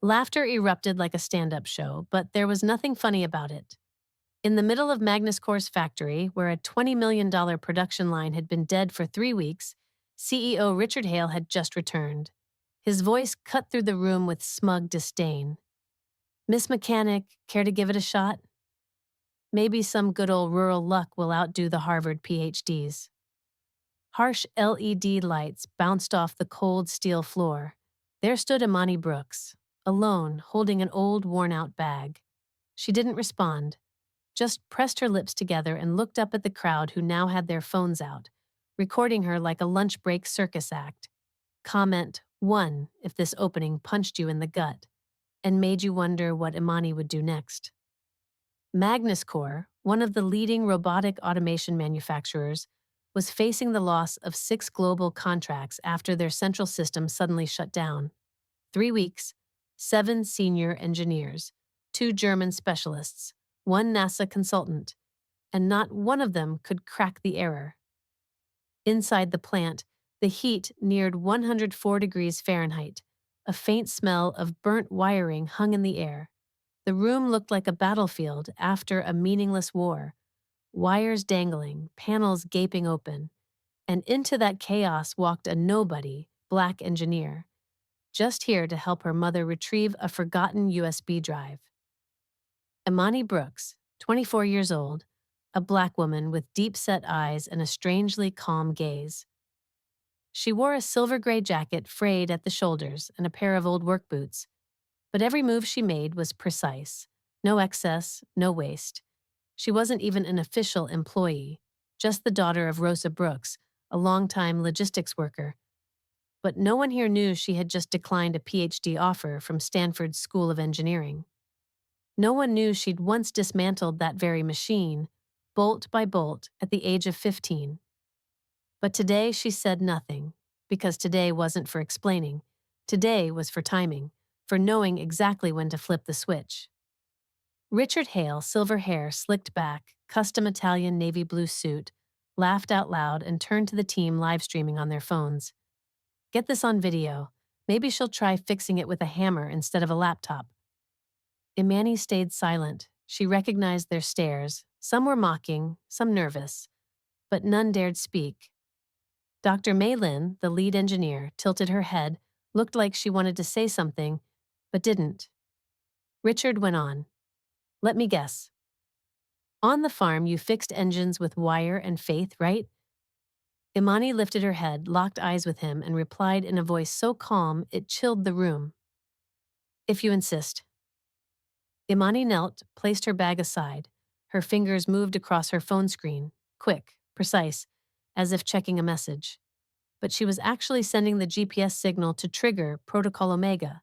Laughter erupted like a stand-up show, but there was nothing funny about it. In the middle of Magnus Cor's factory, where a $20 million production line had been dead for 3 weeks, CEO Richard Hale had just returned. His voice cut through the room with smug disdain. "Miss Mechanic, care to give it a shot? Maybe some good old rural luck will outdo the Harvard PhDs." Harsh LED lights bounced off the cold steel floor. There stood Imani Brooks, alone, holding an old, worn-out bag. She didn't respond, just pressed her lips together and looked up at the crowd who now had their phones out, recording her like a lunch break circus act. Comment 1 if this opening punched you in the gut and made you wonder what Imani would do next. Magnus Corp, one of the leading robotic automation manufacturers, was facing the loss of 6 global contracts after their central system suddenly shut down. 3 weeks, 7 senior engineers, 2 German specialists, 1 NASA consultant, and not one of them could crack the error. Inside the plant, the heat neared 104 degrees Fahrenheit. A faint smell of burnt wiring hung in the air. The room looked like a battlefield after a meaningless war. Wires dangling, panels gaping open. And into that chaos walked a nobody, black engineer, just here to help her mother retrieve a forgotten USB drive. Imani Brooks, 24 years old, a black woman with deep-set eyes and a strangely calm gaze. She wore a silver-gray jacket frayed at the shoulders and a pair of old work boots, but every move she made was precise. No excess, no waste. She wasn't even an official employee, just the daughter of Rosa Brooks, a longtime logistics worker. But no one here knew she had just declined a PhD offer from Stanford's School of Engineering. No one knew she'd once dismantled that very machine, bolt by bolt, at the age of 15. But today she said nothing, because today wasn't for explaining. Today was for timing, for knowing exactly when to flip the switch. Richard Hale, silver hair slicked back, custom Italian navy blue suit, laughed out loud and turned to the team live streaming on their phones. "Get this on video. Maybe she'll try fixing it with a hammer instead of a laptop." Imani stayed silent. She recognized their stares. Some were mocking, some nervous, but none dared speak. Dr. Mei Lin, the lead engineer, tilted her head, looked like she wanted to say something, but didn't. Richard went on. "Let me guess. On the farm, you fixed engines with wire and faith, right?" Imani lifted her head, locked eyes with him, and replied in a voice so calm it chilled the room. "If you insist." Imani knelt, placed her bag aside. Her fingers moved across her phone screen, quick, precise, as if checking a message. But she was actually sending the GPS signal to trigger Protocol Omega.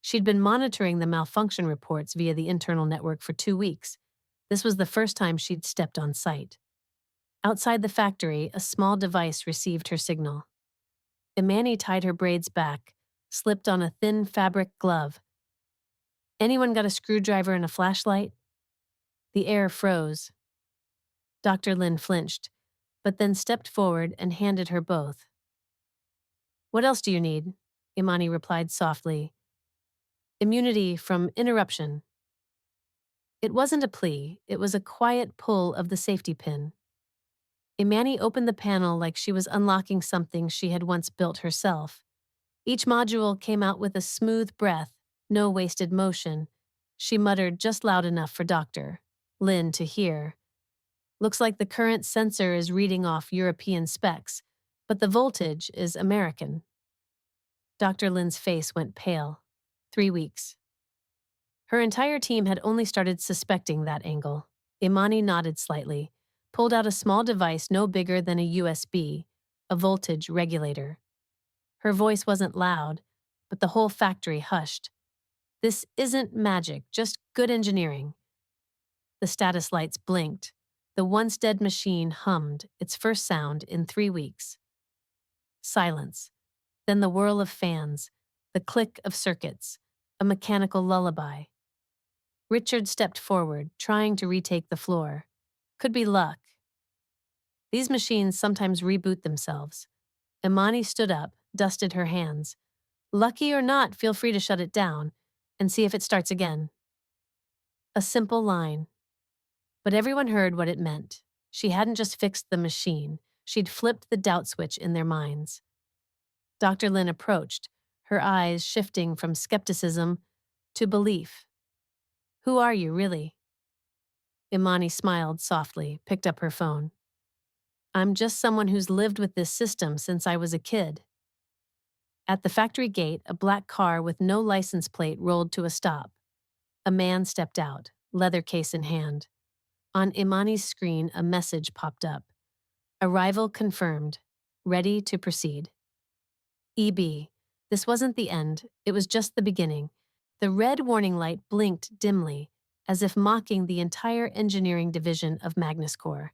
She'd been monitoring the malfunction reports via the internal network for 2 weeks. This was the first time she'd stepped on site. Outside the factory, a small device received her signal. Imani tied her braids back, slipped on a thin fabric glove. "Anyone got a screwdriver and a flashlight?" The air froze. Dr. Lin flinched, but then stepped forward and handed her both. "What else do you need?" Imani replied softly. "Immunity from interruption." It wasn't a plea, it was a quiet pull of the safety pin. Imani opened the panel like she was unlocking something she had once built herself. Each module came out with a smooth breath, no wasted motion. She muttered just loud enough for Dr. Lin to hear. "Looks like the current sensor is reading off European specs, but the voltage is American." Dr. Lin's face went pale. 3 weeks. Her entire team had only started suspecting that angle. Imani nodded slightly, pulled out a small device no bigger than a USB, a voltage regulator. Her voice wasn't loud, but the whole factory hushed. "This isn't magic, just good engineering." The status lights blinked. The once dead machine hummed, its first sound in 3 weeks. Silence. Then the whirl of fans, the click of circuits, a mechanical lullaby. Richard stepped forward, trying to retake the floor. Could be luck. These machines sometimes reboot themselves. Imani stood up, dusted her hands. "Lucky or not, feel free to shut it down. and see if it starts again. A simple line. But everyone heard what it meant. She hadn't just fixed the machine, she'd flipped the doubt switch in their minds. Dr. Lin approached, her eyes shifting from skepticism to belief. Who are you, really? Imani smiled softly, picked up her phone. I'm just someone who's lived with this system since I was a kid. At the factory gate, a black car with no license plate rolled to a stop. A man stepped out, leather case in hand. On Imani's screen, a message popped up. Arrival confirmed. Ready to proceed. EB. This wasn't the end, it was just the beginning. The red warning light blinked dimly, as if mocking the entire engineering division of Magnus Core.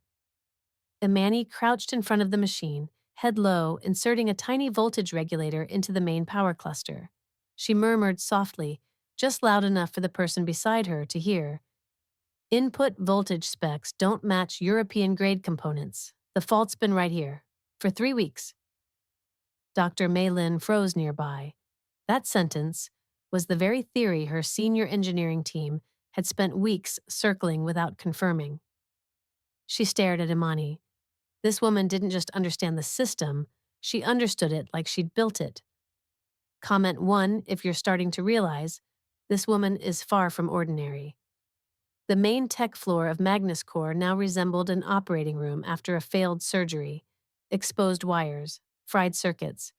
Imani crouched in front of the machine, head low, inserting a tiny voltage regulator into the main power cluster. She murmured softly, just loud enough for the person beside her to hear. Input voltage specs don't match European-grade components. The fault's been right here. For 3 weeks. Dr. Maylin froze nearby. That sentence was the very theory her senior engineering team had spent weeks circling without confirming. She stared at Imani. This woman didn't just understand the system, she understood it like she'd built it. Comment 1 if you're starting to realize this woman is far from ordinary. The main tech floor of Magnus Core now resembled an operating room after a failed surgery. Exposed wires, fried circuits.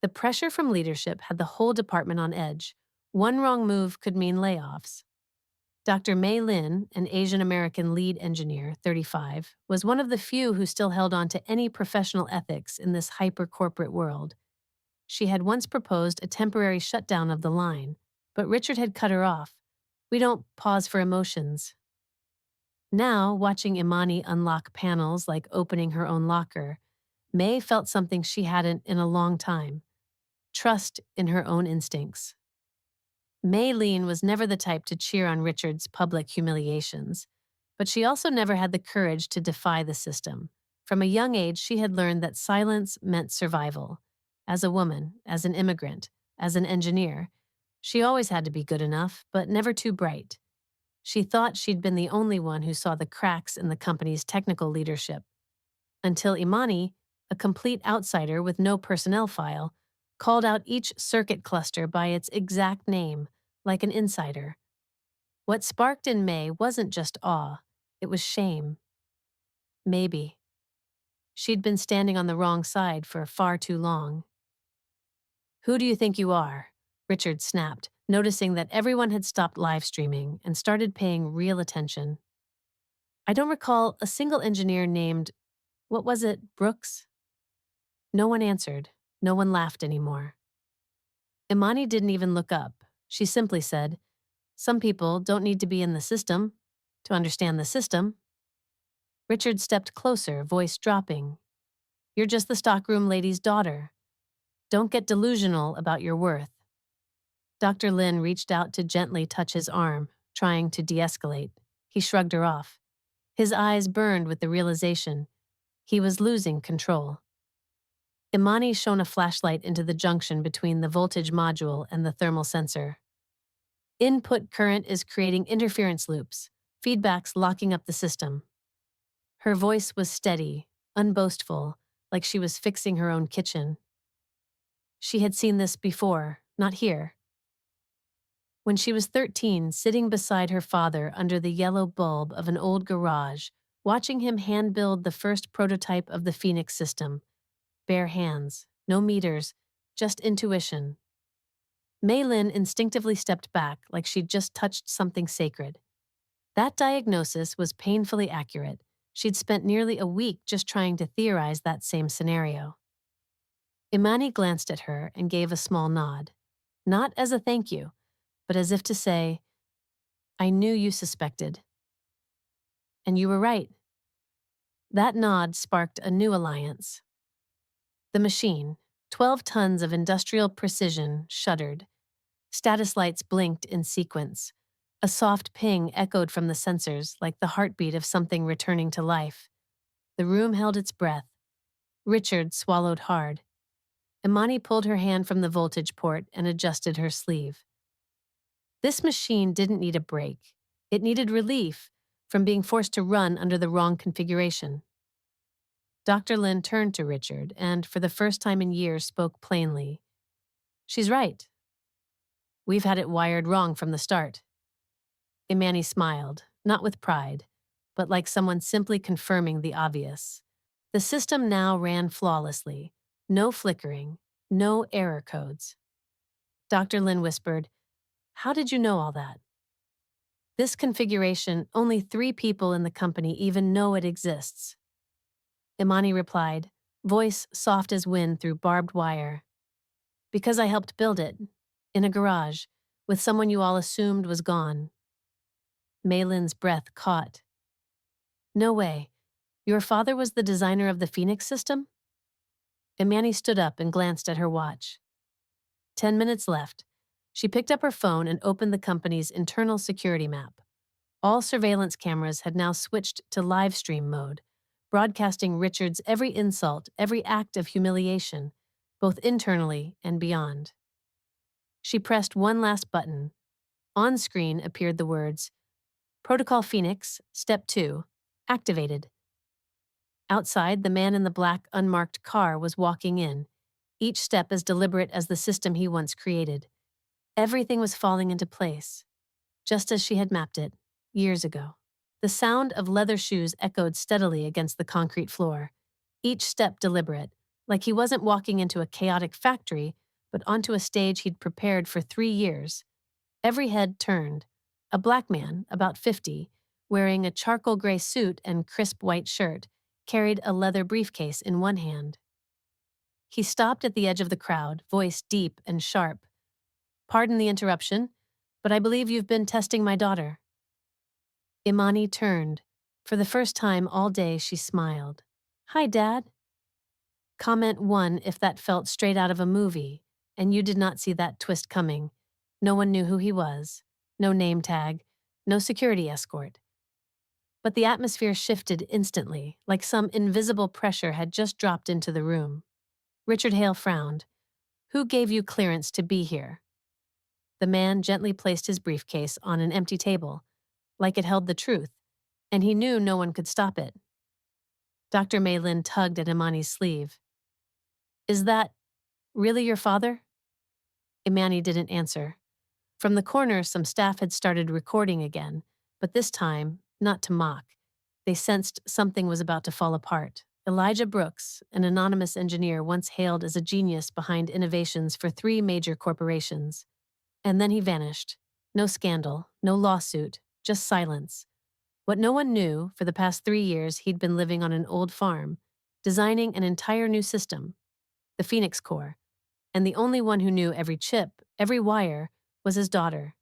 The pressure from leadership had the whole department on edge. One wrong move could mean layoffs. Dr. Mei Lin, an Asian American lead engineer, 35, was one of the few who still held on to any professional ethics in this hyper-corporate world. She had once proposed a temporary shutdown of the line, but Richard had cut her off. We don't pause for emotions. Now, watching Imani unlock panels like opening her own locker, May felt something she hadn't in a long time. Trust in her own instincts. Maylene was never the type to cheer on Richard's public humiliations, but she also never had the courage to defy the system. From a young age, she had learned that silence meant survival. As a woman, as an immigrant, as an engineer, she always had to be good enough, but never too bright. She thought she'd been the only one who saw the cracks in the company's technical leadership. Until Imani, a complete outsider with no personnel file, called out each circuit cluster by its exact name, like an insider. What sparked in May wasn't just awe, it was shame. Maybe. She'd been standing on the wrong side for far too long. Who do you think you are? Richard snapped, noticing that everyone had stopped live streaming and started paying real attention. I don't recall a single engineer named, what was it, Brooks? No one answered. No one laughed anymore. Imani didn't even look up. She simply said, some people don't need to be in the system to understand the system. Richard stepped closer, voice dropping. You're just the stockroom lady's daughter. Don't get delusional about your worth. Dr. Lin reached out to gently touch his arm, trying to de-escalate. He shrugged her off. His eyes burned with the realization he was losing control. Imani shone a flashlight into the junction between the voltage module and the thermal sensor. Input current is creating interference loops, feedbacks locking up the system. Her voice was steady, unboastful, like she was fixing her own kitchen. She had seen this before, not here. When she was 13, sitting beside her father under the yellow bulb of an old garage, watching him hand-build the first prototype of the Phoenix system. Bare hands, no meters, just intuition. Maylin instinctively stepped back like she'd just touched something sacred. That diagnosis was painfully accurate. She'd spent nearly a week just trying to theorize that same scenario. Imani glanced at her and gave a small nod. Not as a thank you, but as if to say, I knew you suspected. And you were right. That nod sparked a new alliance. The machine, 12 tons of industrial precision, shuddered. Status lights blinked in sequence. A soft ping echoed from the sensors like the heartbeat of something returning to life. The room held its breath. Richard swallowed hard. Imani pulled her hand from the voltage port and adjusted her sleeve. This machine didn't need a break. It needed relief from being forced to run under the wrong configuration. Dr. Lin turned to Richard and, for the first time in years, spoke plainly. She's right. We've had it wired wrong from the start. Imani smiled, not with pride, but like someone simply confirming the obvious. The system now ran flawlessly. No flickering, no error codes. Dr. Lin whispered, "How did you know all that?" This configuration, only 3 people in the company even know it exists. Imani replied, voice soft as wind through barbed wire. Because I helped build it, in a garage, with someone you all assumed was gone. Maylin's breath caught. No way. Your father was the designer of the Phoenix system? Imani stood up and glanced at her watch. 10 minutes left. She picked up her phone and opened the company's internal security map. All surveillance cameras had now switched to live stream mode, broadcasting Richard's every insult, every act of humiliation, both internally and beyond. She pressed one last button. On screen appeared the words, Protocol Phoenix, Step 2, activated. Outside, the man in the black, unmarked car was walking in, each step as deliberate as the system he once created. Everything was falling into place, just as she had mapped it, years ago. The sound of leather shoes echoed steadily against the concrete floor, each step deliberate, like he wasn't walking into a chaotic factory, but onto a stage he'd prepared for 3 years. Every head turned. A black man, about 50, wearing a charcoal gray suit and crisp white shirt, carried a leather briefcase in one hand. He stopped at the edge of the crowd, voice deep and sharp. Pardon the interruption, but I believe you've been testing my daughter. Imani turned. For the first time all day, she smiled. Hi, Dad. Comment 1 if that felt straight out of a movie, and you did not see that twist coming. No one knew who he was. No name tag. No security escort. But the atmosphere shifted instantly, like some invisible pressure had just dropped into the room. Richard Hale frowned. Who gave you clearance to be here? The man gently placed his briefcase on an empty table, like it held the truth, and he knew no one could stop it. Dr. Maylin tugged at Imani's sleeve. Is that really your father? Imani didn't answer. From the corner, some staff had started recording again, but this time, not to mock. They sensed something was about to fall apart. Elijah Brooks, an anonymous engineer once hailed as a genius behind innovations for 3 major corporations. And then he vanished. No scandal, no lawsuit, just silence. What no one knew, for the past 3 years he'd been living on an old farm, designing an entire new system, the Phoenix Core, and the only one who knew every chip, every wire, was his daughter.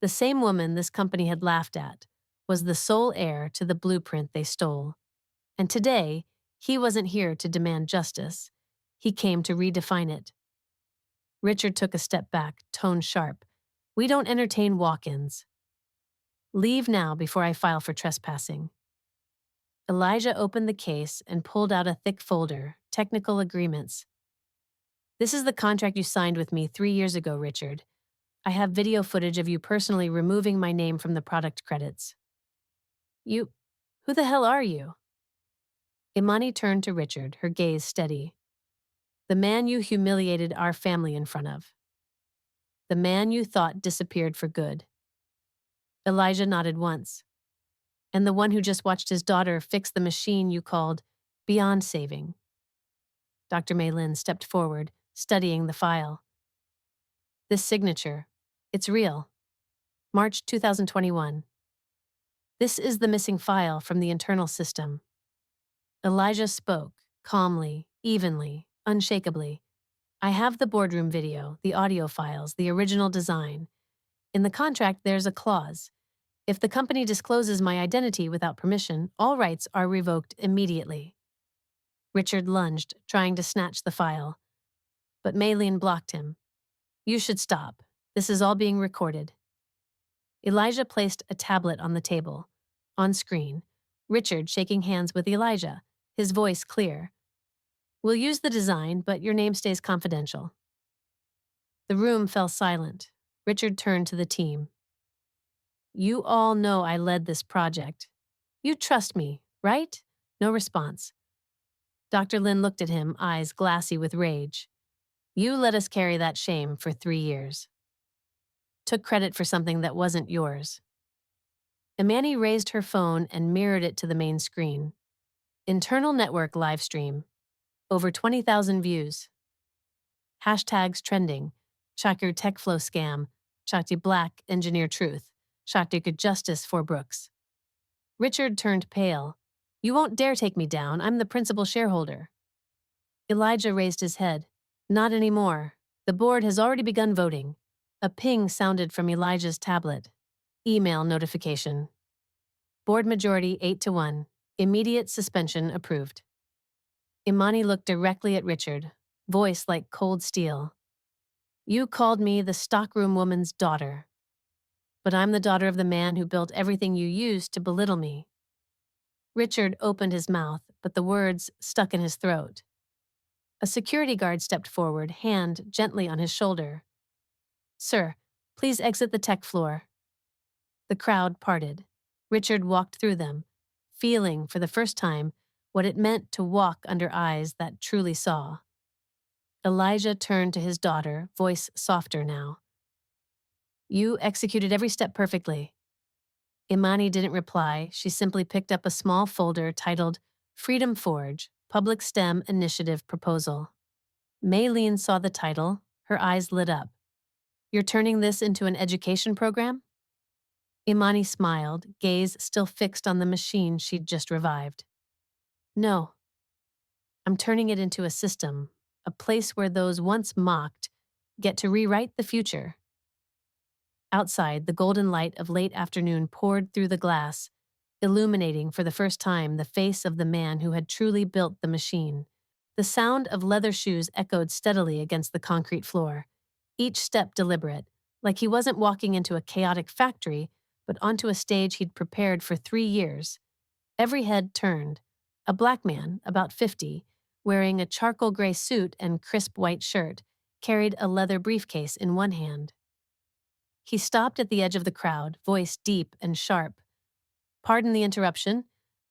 The same woman this company had laughed at was the sole heir to the blueprint they stole. And today, he wasn't here to demand justice. He came to redefine it. Richard took a step back, tone sharp. We don't entertain walk-ins. Leave now before I file for trespassing. Elijah opened the case and pulled out a thick folder, technical agreements. This is the contract you signed with me 3 years ago, Richard. I have video footage of you personally removing my name from the product credits. Who the hell are you? Imani turned to Richard, her gaze steady. The man you humiliated our family in front of. The man you thought disappeared for good. Elijah nodded once. And the one who just watched his daughter fix the machine you called beyond saving. Dr. Maylin stepped forward, studying the file. This signature, it's real. March 2021. This is the missing file from the internal system. Elijah spoke, calmly, evenly, unshakably. I have the boardroom video, the audio files, the original design. In the contract, there's a clause. If the company discloses my identity without permission, all rights are revoked immediately. Richard lunged, trying to snatch the file. But Maylin blocked him. You should stop. This is all being recorded. Elijah placed a tablet on the table. On screen, Richard shaking hands with Elijah, his voice clear. We'll use the design, but your name stays confidential. The room fell silent. Richard turned to the team. You all know I led this project. You trust me, right? No response. Dr. Lin looked at him, eyes glassy with rage. You let us carry that shame for 3 years. Took credit for something that wasn't yours. Imani raised her phone and mirrored it to the main screen. Internal network live stream. Over 20,000 views. Hashtags trending. Shakir Tech Flow Scam. Shakti Black Engineer Truth. Shakti Good Justice for Brooks. Richard turned pale. You won't dare take me down. I'm the principal shareholder. Elijah raised his head. Not anymore. The board has already begun voting. A ping sounded from Elijah's tablet. Email notification. Board majority 8-1. Immediate suspension approved. Imani looked directly at Richard, voice like cold steel. You called me the stockroom woman's daughter. But I'm the daughter of the man who built everything you used to belittle me. Richard opened his mouth, but the words stuck in his throat. A security guard stepped forward, hand gently on his shoulder. Sir, please exit the tech floor. The crowd parted. Richard walked through them, feeling for the first time what it meant to walk under eyes that truly saw. Elijah turned to his daughter, voice softer now. You executed every step perfectly. Imani didn't reply. She simply picked up a small folder titled Freedom Forge, Public STEM Initiative Proposal. Maylene saw the title. Her eyes lit up. You're turning this into an education program? Imani smiled, gaze still fixed on the machine she'd just revived. No. I'm turning it into a system, a place where those once mocked get to rewrite the future. Outside, the golden light of late afternoon poured through the glass, illuminating for the first time the face of the man who had truly built the machine. The sound of leather shoes echoed steadily against the concrete floor, each step deliberate, like he wasn't walking into a chaotic factory, but onto a stage he'd prepared for 3 years. Every head turned. A black man, about 50, wearing a charcoal gray suit and crisp white shirt, carried a leather briefcase in one hand. He stopped at the edge of the crowd, voice deep and sharp. Pardon the interruption,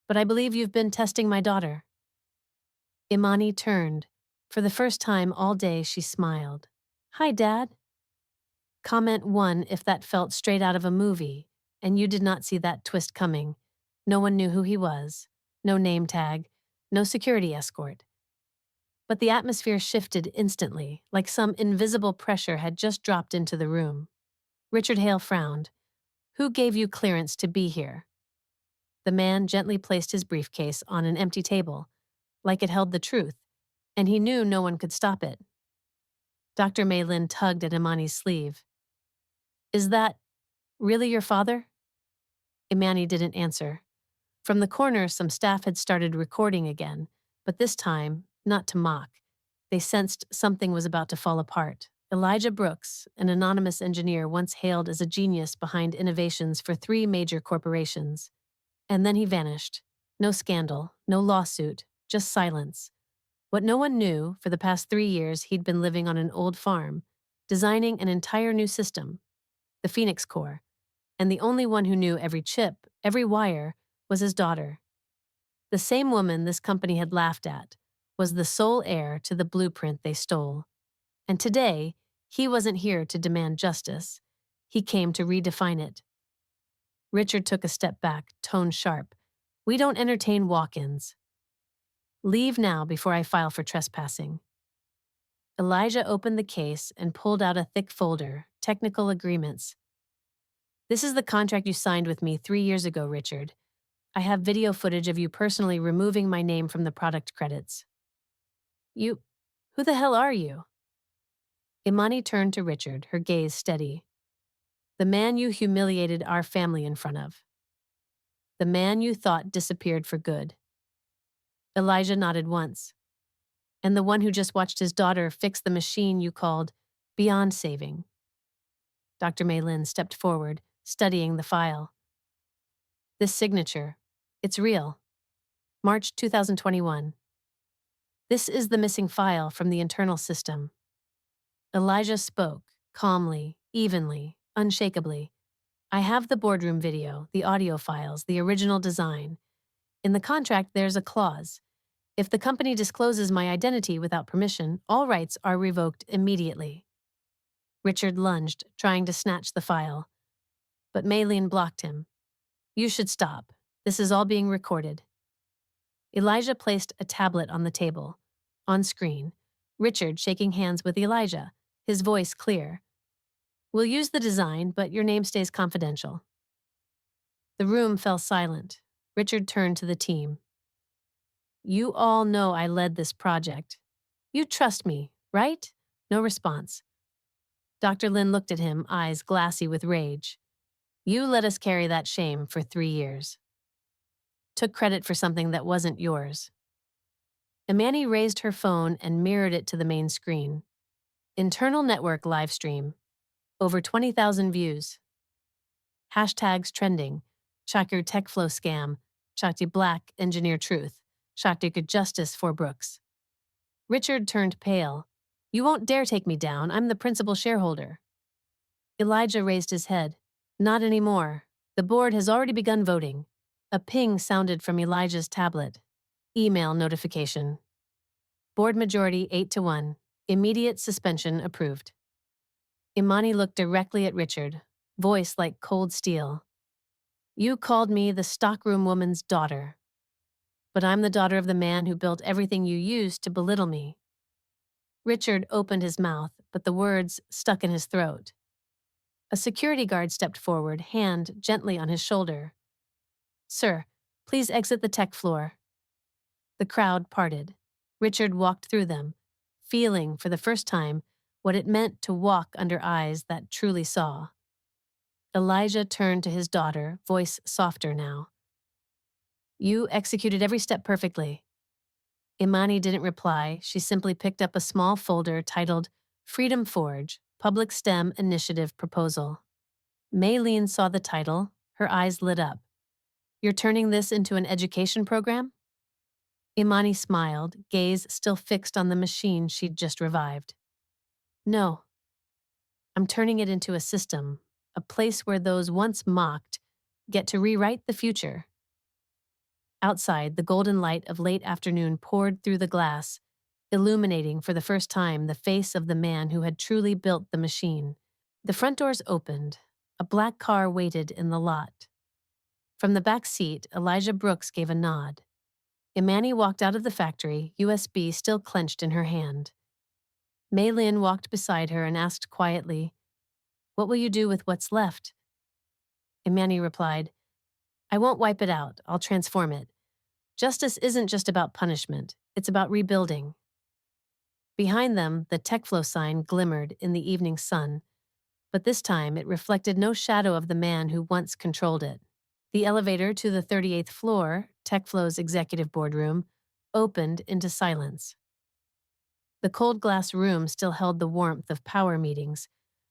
but I believe you've been testing my daughter. Imani turned. For the first time all day, she smiled. Hi, Dad. Comment 1 if that felt straight out of a movie, and you did not see that twist coming. No one knew who he was. No name tag. No security escort. But the atmosphere shifted instantly, like some invisible pressure had just dropped into the room. Richard Hale frowned. Who gave you clearance to be here? The man gently placed his briefcase on an empty table, like it held the truth, and he knew no one could stop it. Dr. Maylin tugged at Imani's sleeve. Is that really your father? Imani didn't answer. From the corner, some staff had started recording again, but this time, not to mock. They sensed something was about to fall apart. Elijah Brooks, an anonymous engineer once hailed as a genius behind innovations for 3 major corporations. And then he vanished. No scandal, no lawsuit, just silence. What no one knew, for the past 3 years he'd been living on an old farm, designing an entire new system, the Phoenix Core, and the only one who knew every chip, every wire, was his daughter. The same woman this company had laughed at was the sole heir to the blueprint they stole. And today, he wasn't here to demand justice. He came to redefine it. Richard took a step back, tone sharp. We don't entertain walk-ins. Leave now before I file for trespassing. Elijah opened the case and pulled out a thick folder, technical agreements. This is the contract you signed with me 3 years ago, Richard. I have video footage of you personally removing my name from the product credits. Who the hell are you? Imani turned to Richard, her gaze steady. The man you humiliated our family in front of. The man you thought disappeared for good. Elijah nodded once. And the one who just watched his daughter fix the machine you called beyond saving. Dr. Maylin stepped forward, studying the file. This signature, it's real. March 2021. This is the missing file from the internal system. Elijah spoke, calmly, evenly, unshakably. I have the boardroom video, the audio files, the original design. In the contract, there's a clause. If the company discloses my identity without permission, all rights are revoked immediately. Richard lunged, trying to snatch the file, but Maylene blocked him. You should stop. This is all being recorded. Elijah placed a tablet on the table. On screen, Richard shaking hands with Elijah, his voice clear. We'll use the design, but your name stays confidential. The room fell silent. Richard turned to the team. You all know I led this project. You trust me, right? No response. Dr. Lin looked at him, eyes glassy with rage. You let us carry that shame for 3 years. Took credit for something that wasn't yours. Imani raised her phone and mirrored it to the main screen. Internal network live stream. Over 20,000 views. Hashtags trending. Shakir Techflow scam. Shakti Black engineer truth. Shakti good justice for Brooks. Richard turned pale. You won't dare take me down. I'm the principal shareholder. Elijah raised his head. Not anymore. The board has already begun voting. A ping sounded from Elijah's tablet. Email notification. Board majority 8-1. Immediate suspension approved. Imani looked directly at Richard, voice like cold steel. You called me the stockroom woman's daughter. But I'm the daughter of the man who built everything you used to belittle me. Richard opened his mouth, but the words stuck in his throat. A security guard stepped forward, hand gently on his shoulder. Sir, please exit the tech floor. The crowd parted. Richard walked through them, feeling for the first time what it meant to walk under eyes that truly saw. Elijah turned to his daughter, voice softer now. You executed every step perfectly. Imani didn't reply. She simply picked up a small folder titled Freedom Forge, Public STEM Initiative Proposal. Maylene saw the title. Her eyes lit up. You're turning this into an education program? Imani smiled, gaze still fixed on the machine she'd just revived. No. I'm turning it into a system, a place where those once mocked get to rewrite the future. Outside, the golden light of late afternoon poured through the glass, illuminating for the first time the face of the man who had truly built the machine. The front doors opened. A black car waited in the lot. From the back seat, Elijah Brooks gave a nod. Imani walked out of the factory, USB still clenched in her hand. Maylin walked beside her and asked quietly, What will you do with what's left? Imani replied, I won't wipe it out. I'll transform it. Justice isn't just about punishment. It's about rebuilding. Behind them, the TechFlow sign glimmered in the evening sun, but this time it reflected no shadow of the man who once controlled it. The elevator to the 38th floor, TechFlow's executive boardroom, opened into silence. The cold glass room still held the warmth of power meetings,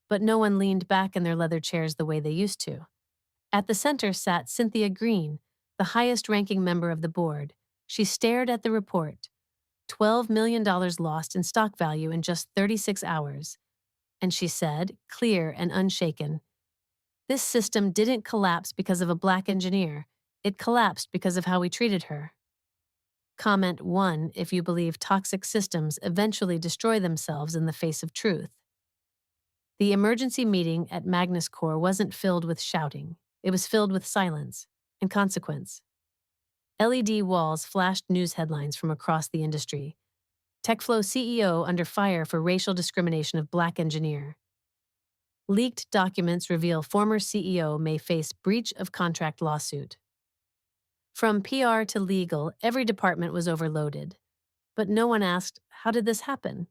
but no one leaned back in their leather chairs the way they used to. At the center sat Cynthia Green, the highest-ranking member of the board. She stared at the report. $12 million lost in stock value in just 36 hours. And she said, clear and unshaken, this system didn't collapse because of a black engineer. It collapsed because of how we treated her. Comment 1 if you believe toxic systems eventually destroy themselves in the face of truth. The emergency meeting at Magnus Core wasn't filled with shouting. It was filled with silence and consequence. LED walls flashed news headlines from across the industry. TechFlow CEO under fire for racial discrimination of black engineer. Leaked documents reveal former CEO may face breach of contract lawsuit. From PR to legal, every department was overloaded. But no one asked, how did this happen?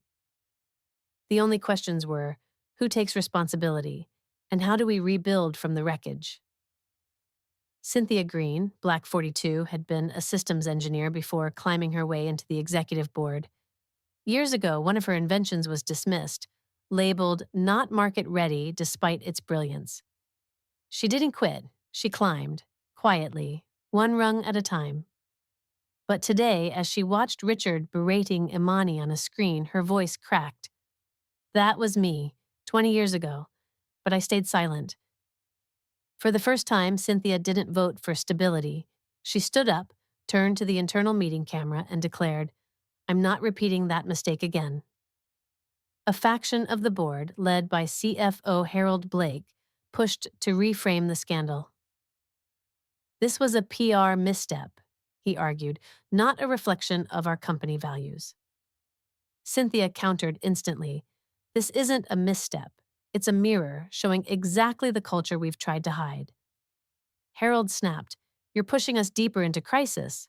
The only questions were, who takes responsibility, and how do we rebuild from the wreckage? Cynthia Green, Black 42, had been a systems engineer before climbing her way into the executive board. Years ago, one of her inventions was dismissed, labeled not market ready despite its brilliance. She didn't quit. She climbed, quietly, one rung at a time. But today, as she watched Richard berating Imani on a screen, her voice cracked. That was me, 20 years ago. but I stayed silent. For the first time, Cynthia didn't vote for stability. She stood up, turned to the internal meeting camera, and declared, "I'm not repeating that mistake again." A faction of the board, led by CFO Harold Blake, pushed to reframe the scandal. "This was a PR misstep," he argued, "not a reflection of our company values." Cynthia countered instantly, "This isn't a misstep. It's a mirror showing exactly the culture we've tried to hide." Harold snapped, "You're pushing us deeper into crisis."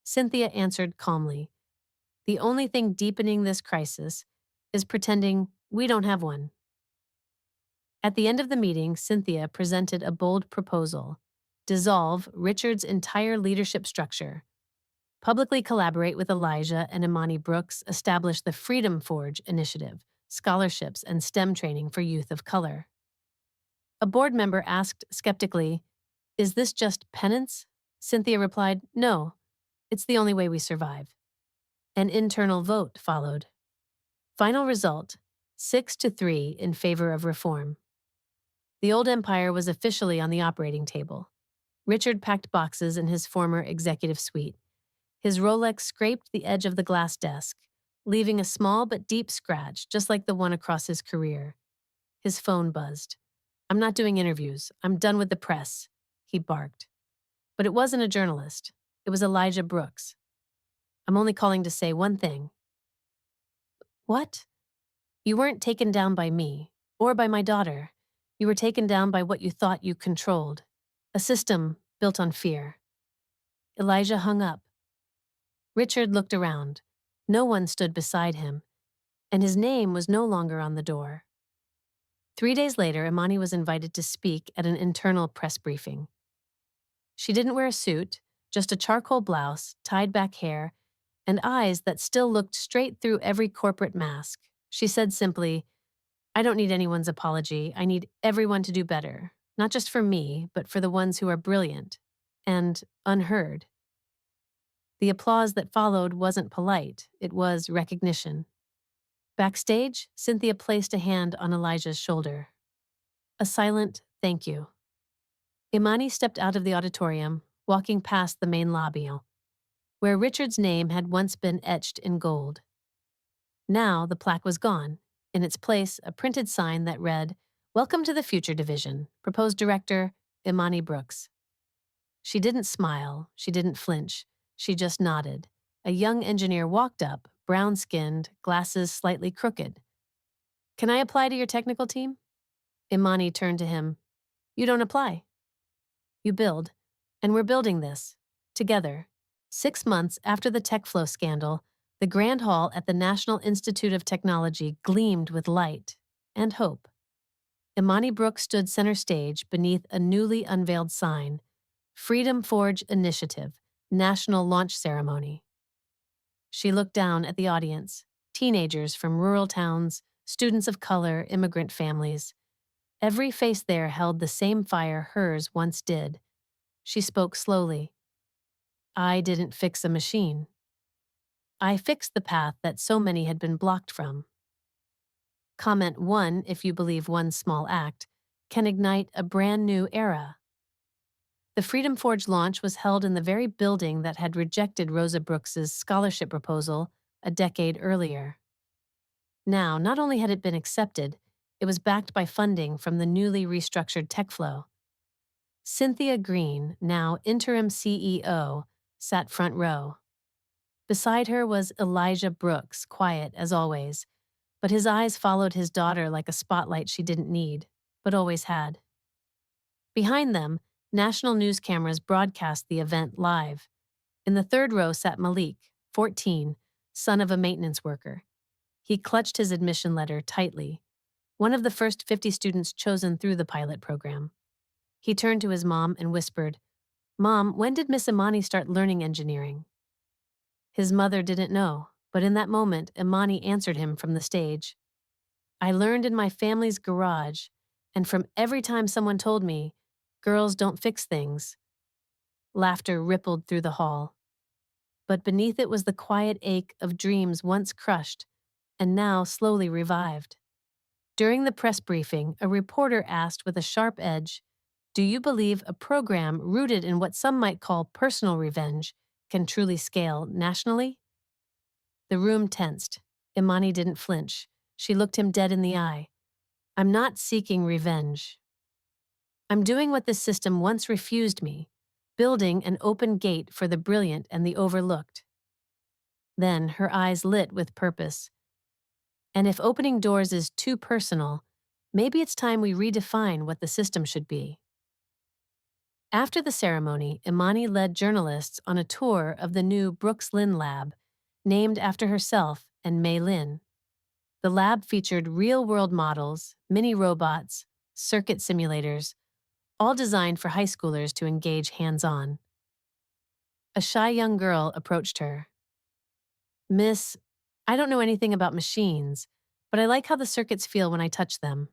Cynthia answered calmly, "The only thing deepening this crisis is pretending we don't have one." At the end of the meeting, Cynthia presented a bold proposal: dissolve Richard's entire leadership structure, publicly collaborate with Elijah and Imani Brooks, establish the Freedom Forge initiative, scholarships and STEM training for youth of color. A board member asked skeptically, "Is this just penance?" Cynthia replied, "No, it's the only way we survive." An internal vote followed. Final result, 6-3 in favor of reform. The old empire was officially on the operating table. Richard packed boxes in his former executive suite. His Rolex scraped the edge of the glass desk, leaving a small but deep scratch, just like the one across his career. His phone buzzed. "I'm not doing interviews. I'm done with the press," he barked. But it wasn't a journalist. It was Elijah Brooks. "I'm only calling to say one thing." "What?" "You weren't taken down by me, or by my daughter. You were taken down by what you thought you controlled. A system built on fear." Elijah hung up. Richard looked around. No one stood beside him, and his name was no longer on the door. 3 days later, Imani was invited to speak at an internal press briefing. She didn't wear a suit, just a charcoal blouse, tied back hair, and eyes that still looked straight through every corporate mask. She said simply, "I don't need anyone's apology. I need everyone to do better, not just for me, but for the ones who are brilliant and unheard." The applause that followed wasn't polite, it was recognition. Backstage, Cynthia placed a hand on Elijah's shoulder. A silent thank you. Imani stepped out of the auditorium, walking past the main lobby, where Richard's name had once been etched in gold. Now the plaque was gone. In its place, a printed sign that read, "Welcome to the Future Division, proposed director, Imani Brooks." She didn't smile, she didn't flinch, she just nodded. A young engineer walked up, brown-skinned, glasses slightly crooked. "Can I apply to your technical team?" Imani turned to him. "You don't apply. You build. And we're building this. Together." 6 months after the TechFlow scandal, the Grand Hall at the National Institute of Technology gleamed with light and hope. Imani Brooks stood center stage beneath a newly unveiled sign, "Freedom Forge Initiative, National Launch Ceremony." She looked down at the audience, teenagers from rural towns, students of color, immigrant families. Every face there held the same fire hers once did. She spoke slowly. "I didn't fix a machine. I fixed the path that so many had been blocked from." Comment 1, if you believe one small act, can ignite a brand new era. The Freedom Forge launch was held in the very building that had rejected Rosa Brooks's scholarship proposal a decade earlier. Now, not only had it been accepted, it was backed by funding from the newly restructured TechFlow. Cynthia Green, now interim CEO, sat front row. Beside her was Elijah Brooks, quiet as always, but his eyes followed his daughter like a spotlight she didn't need, but always had. Behind them, national news cameras broadcast the event live. In the third row sat Malik, 14, son of a maintenance worker. He clutched his admission letter tightly, one of the first 50 students chosen through the pilot program. He turned to his mom and whispered, "Mom, when did Miss Imani start learning engineering?" His mother didn't know, but in that moment, Imani answered him from the stage. "I learned in my family's garage, and from every time someone told me, 'Girls don't fix things.'" Laughter rippled through the hall. But beneath it was the quiet ache of dreams once crushed and now slowly revived. During the press briefing, a reporter asked with a sharp edge, "Do you believe a program rooted in what some might call personal revenge can truly scale nationally?" The room tensed. Imani didn't flinch. She looked him dead in the eye. "I'm not seeking revenge. I'm doing what this system once refused me, building an open gate for the brilliant and the overlooked." Then her eyes lit with purpose. "And if opening doors is too personal, maybe it's time we redefine what the system should be." After the ceremony, Imani led journalists on a tour of the new Brooks Lynn Lab, named after herself and Mei Lin. The lab featured real-world models, mini robots, circuit simulators, all designed for high schoolers to engage hands-on. A shy young girl approached her. "Miss, I don't know anything about machines, but I like how the circuits feel when I touch them."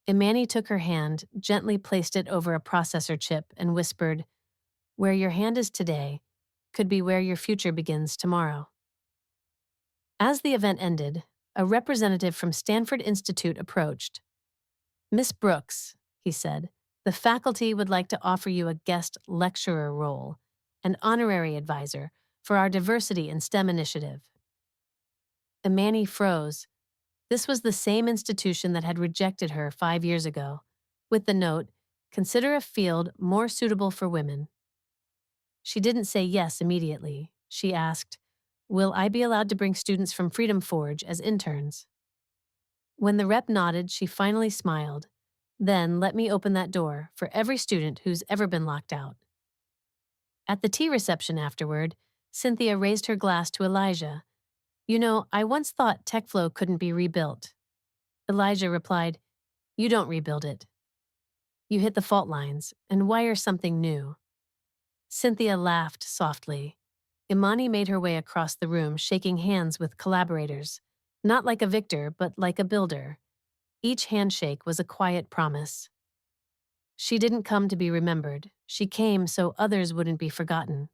Imani took her hand, gently placed it over a processor chip, and whispered, "Where your hand is today could be where your future begins tomorrow." As the event ended, a representative from Stanford Institute approached. "Miss Brooks," he said, "the faculty would like to offer you a guest lecturer role, an honorary advisor, for our Diversity in STEM initiative." Imani froze. This was the same institution that had rejected her 5 years ago, with the note, "Consider a field more suitable for women." She didn't say yes immediately. She asked, "Will I be allowed to bring students from Freedom Forge as interns?" When the rep nodded, she finally smiled. "Then let me open that door for every student who's ever been locked out." At the tea reception afterward, Cynthia raised her glass to Elijah. "You know, I once thought TechFlow couldn't be rebuilt." Elijah replied, "You don't rebuild it. You hit the fault lines and wire something new." Cynthia laughed softly. Imani made her way across the room, shaking hands with collaborators, not like a victor, but like a builder. Each handshake was a quiet promise. She didn't come to be remembered. She came so others wouldn't be forgotten.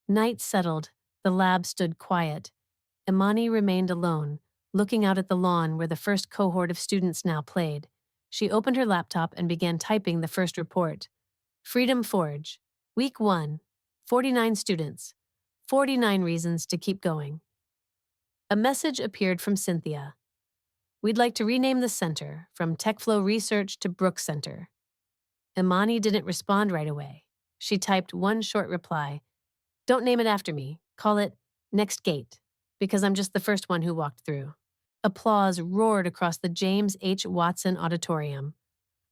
Night settled. The lab stood quiet. Imani remained alone, looking out at the lawn where the first cohort of students now played. She opened her laptop and began typing the first report. "Freedom Forge, Week 1, 49 students, 49 reasons to keep going." A message appeared from Cynthia. "We'd like to rename the center from TechFlow Research to Brooks Center." Imani didn't respond right away. She typed one short reply. "Don't name it after me. Call it Next Gate, because I'm just the first one who walked through." Applause roared across the James H. Watson Auditorium,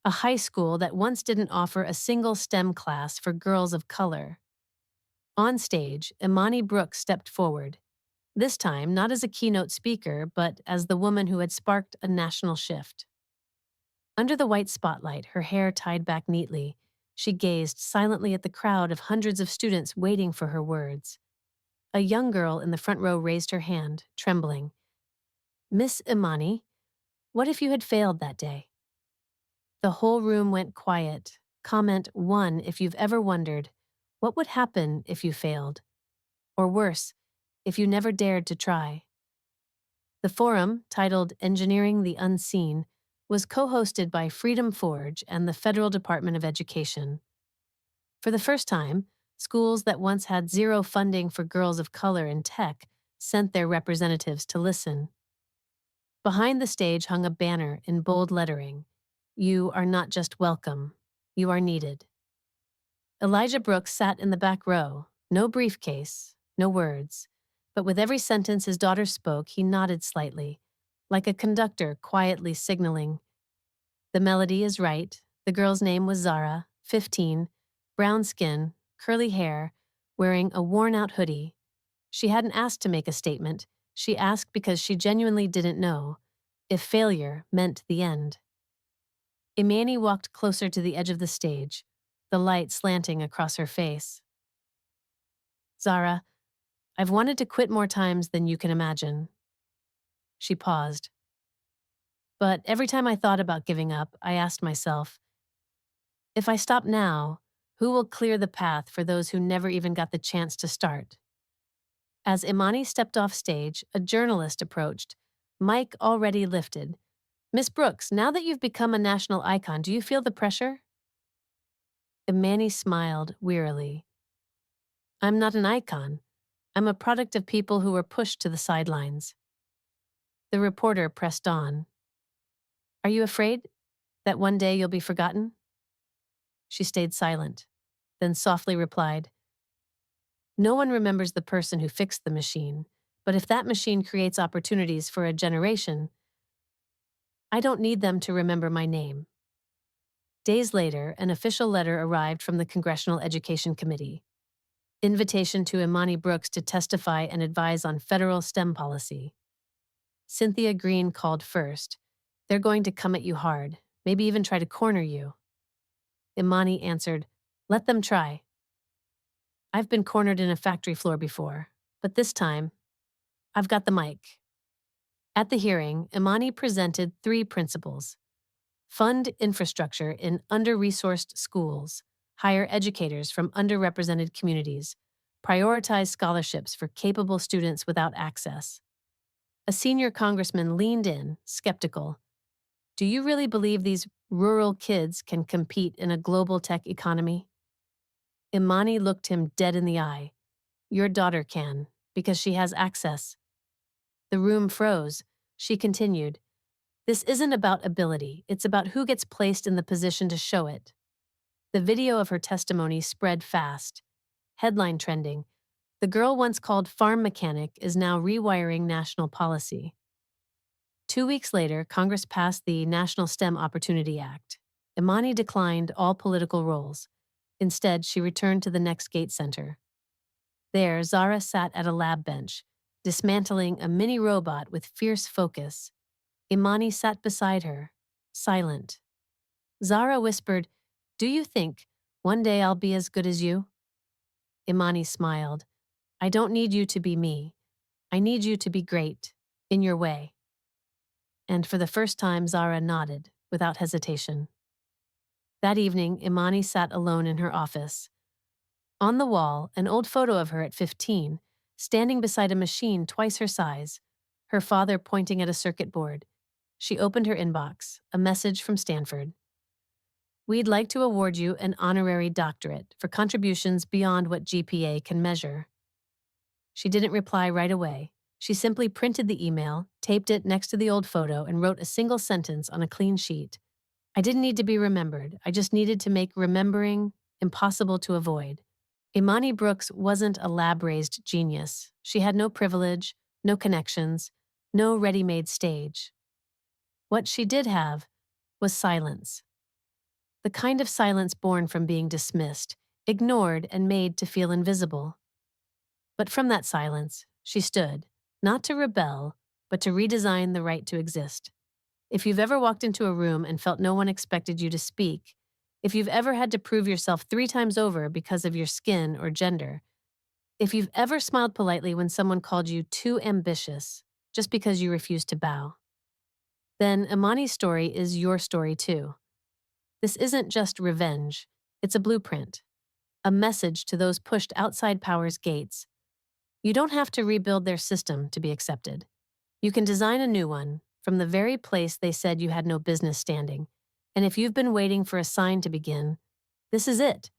a high school that once didn't offer a single STEM class for girls of color. On stage, Imani Brooks stepped forward, this time not as a keynote speaker, but as the woman who had sparked a national shift. Under the white spotlight, her hair tied back neatly, she gazed silently at the crowd of hundreds of students waiting for her words. A young girl in the front row raised her hand, trembling. "Miss Imani, what if you had failed that day?" The whole room went quiet. Comment 1 if you've ever wondered, what would happen if you failed? Or worse, if you never dared to try. The forum, titled Engineering the Unseen, was co-hosted by Freedom Forge and the Federal Department of Education. For the first time, schools that once had zero funding for girls of color in tech sent their representatives to listen. Behind the stage hung a banner in bold lettering. "You are not just welcome, you are needed." Elijah Brooks sat in the back row, no briefcase, no words. But with every sentence his daughter spoke, he nodded slightly, like a conductor quietly signaling. The melody is right. The girl's name was Zara, 15, brown skin, curly hair, wearing a worn-out hoodie. She hadn't asked to make a statement. She asked because she genuinely didn't know if failure meant the end. Imani walked closer to the edge of the stage, the light slanting across her face. "Zara, I've wanted to quit more times than you can imagine." She paused. "But every time I thought about giving up, I asked myself, if I stop now, who will clear the path for those who never even got the chance to start?" As Imani stepped off stage, a journalist approached, mic already lifted. Miss Brooks, now that you've become a national icon, do you feel the pressure? Imani smiled wearily. I'm not an icon. I'm a product of people who were pushed to the sidelines. The reporter pressed on. Are you afraid that one day you'll be forgotten? She stayed silent, then softly replied, no one remembers the person who fixed the machine, but if that machine creates opportunities for a generation, I don't need them to remember my name. Days later, an official letter arrived from the Congressional Education Committee. Invitation to Imani Brooks to testify and advise on federal STEM policy. Cynthia Green called first. They're going to come at you hard, maybe even try to corner you. Imani answered, let them try. I've been cornered in a factory floor before, but this time, I've got the mic. At the hearing, Imani presented 3 principles. Fund infrastructure in under-resourced schools, hire educators from underrepresented communities, prioritize scholarships for capable students without access. A senior congressman leaned in, skeptical. Do you really believe these rural kids can compete in a global tech economy? Imani looked him dead in the eye. Your daughter can, because she has access. The room froze. She continued, this isn't about ability, it's about who gets placed in the position to show it. The video of her testimony spread fast. Headline trending, the girl once called farm mechanic is now rewiring national policy. 2 weeks later, Congress passed the National STEM Opportunity Act. Imani declined all political roles. Instead, she returned to the Next Gate Center. There, Zara sat at a lab bench, dismantling a mini robot with fierce focus. Imani sat beside her, silent. Zara whispered, do you think one day I'll be as good as you? Imani smiled. I don't need you to be me. I need you to be great, in your way. And for the first time, Zara nodded, without hesitation. That evening, Imani sat alone in her office. On the wall, an old photo of her at 15, standing beside a machine twice her size, her father pointing at a circuit board. She opened her inbox, a message from Stanford. We'd like to award you an honorary doctorate for contributions beyond what GPA can measure. She didn't reply right away. She simply printed the email, taped it next to the old photo, and wrote a single sentence on a clean sheet. I didn't need to be remembered. I just needed to make remembering impossible to avoid. Imani Brooks wasn't a lab-raised genius. She had no privilege, no connections, no ready-made stage. What she did have was silence. The kind of silence born from being dismissed, ignored, and made to feel invisible. But from that silence, she stood, not to rebel, but to redesign the right to exist. If you've ever walked into a room and felt no one expected you to speak, if you've ever had to prove yourself 3 times over because of your skin or gender, if you've ever smiled politely when someone called you too ambitious just because you refused to bow, then Imani's story is your story too. This isn't just revenge, it's a blueprint, a message to those pushed outside power's gates. You don't have to rebuild their system to be accepted. You can design a new one from the very place they said you had no business standing. And if you've been waiting for a sign to begin, this is it.